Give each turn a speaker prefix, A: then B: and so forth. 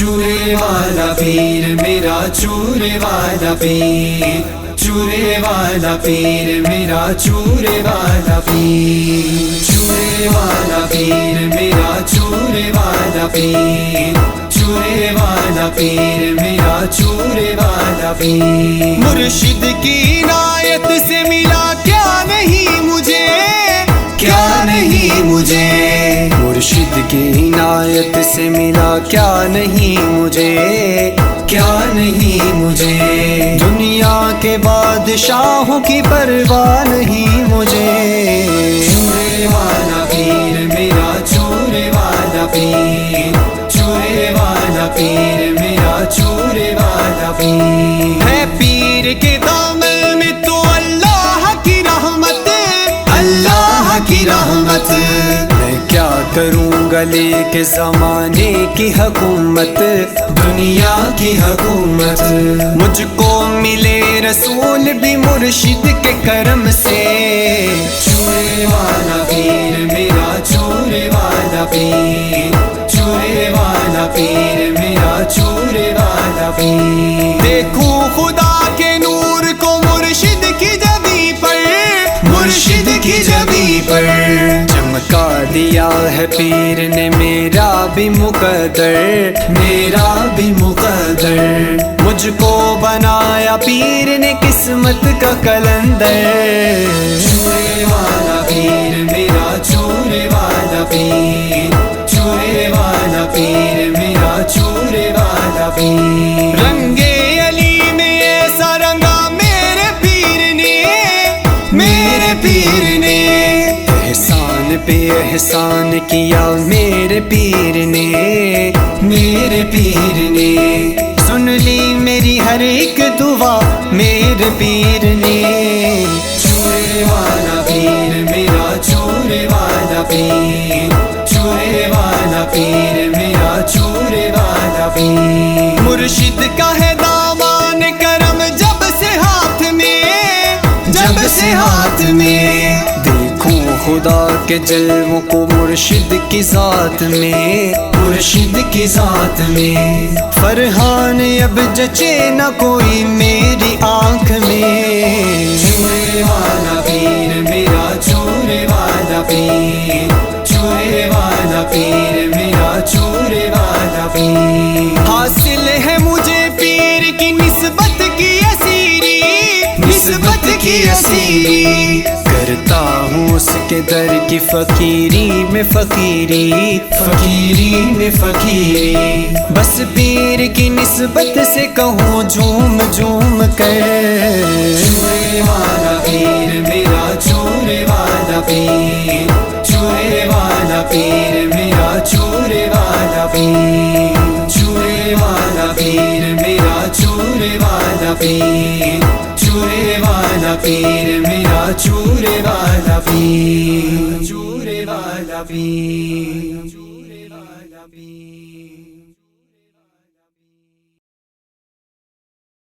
A: چورے والا پیر میرا چورے والا پیر، چورے والا پیر میرا چورے والا پیر، چورے والا پیر میرا چورے والا پیر، چورے والا پیر میرا چورے والا پیر۔
B: مرشد کی عنایت سے ملا کیا نہیں مجھے،
A: کیا نہیں مجھے،
B: مرشد کی عنایت سے ملا کیا نہیں مجھے،
A: کیا نہیں مجھے،
B: دنیا کے بادشاہوں کی پرواہ نہیں مجھے۔
A: چورے والا پیر میرا چورے والا پیر، چورے والا پیر میرا چورے والا پیر۔
B: ہے پیر کے دامن میں تو اللہ کی رحمت،
A: اللہ کی رحمت،
B: میں کیا کروں گا لے کے زمانے کی حکومت،
A: دنیا کی حکومت۔
B: مجھ کو ملے رسول بھی مرشد کے کرم سے۔
A: چورے والا پیر میرا چورے والا پیر، چورے والا پیر میرا چورے والا پیر۔
B: دیکھوں خدا کے نور کو مرشد کی جبی پر،
A: مرشد کی جبی پر
B: چمکا دیا ہے پیر نے میرا بھی مقدر،
A: میرا بھی مقدر۔
B: مجھ کو بنایا پیر نے قسمت کا کلندر۔
A: چورے والا پیر میرا چورے والا پیر، چورے والا پیر میرا چورے والا پیر۔
B: رنگے علی میں ایسا رنگا میرے پیر نے،
A: میرے پیر نے
B: احسان پہ احسان کیا میرے پیر نے،
A: میرے پیر نے
B: سن لی میری ہر ایک دعا میرے پیر نے۔
A: چورے والا پیر میرا چورے والا پیر، چورے والا پیر میرا چورے والا پیر۔
B: مرشد کا ہے دامان کرم جب سے ہاتھ میں،
A: جب سے ہاتھ میں
B: دیکھوں خدا کے جلووں کو مرشد کی ذات میں،
A: مرشد کی ذات میں۔
B: فرحان اب جچے نہ کوئی میری آنکھ میں۔
A: چورے والا پیر میرا چورے والا پیر، چورے والا پیر میرا چورے والا پیر۔
B: حاصل ہے مجھے پیر کی نسبت کی اسیری،
A: نسبت کی اسیری،
B: کرتا ہوں اس کے در کی فقیری میں فقیری،
A: فقیری میں فقیری۔
B: بس پیر کی نسبت سے کہوں جھوم جھوم کر۔
A: چورے والا پیر میرا چورے والا پیر، چورے والا پیر میرا چورے والا پیر، چورے والا پیر میرا چورے والا پیر، چورے والا پیر میرا چورے والا پیر، چورے والا پیر، چورے والا پیر۔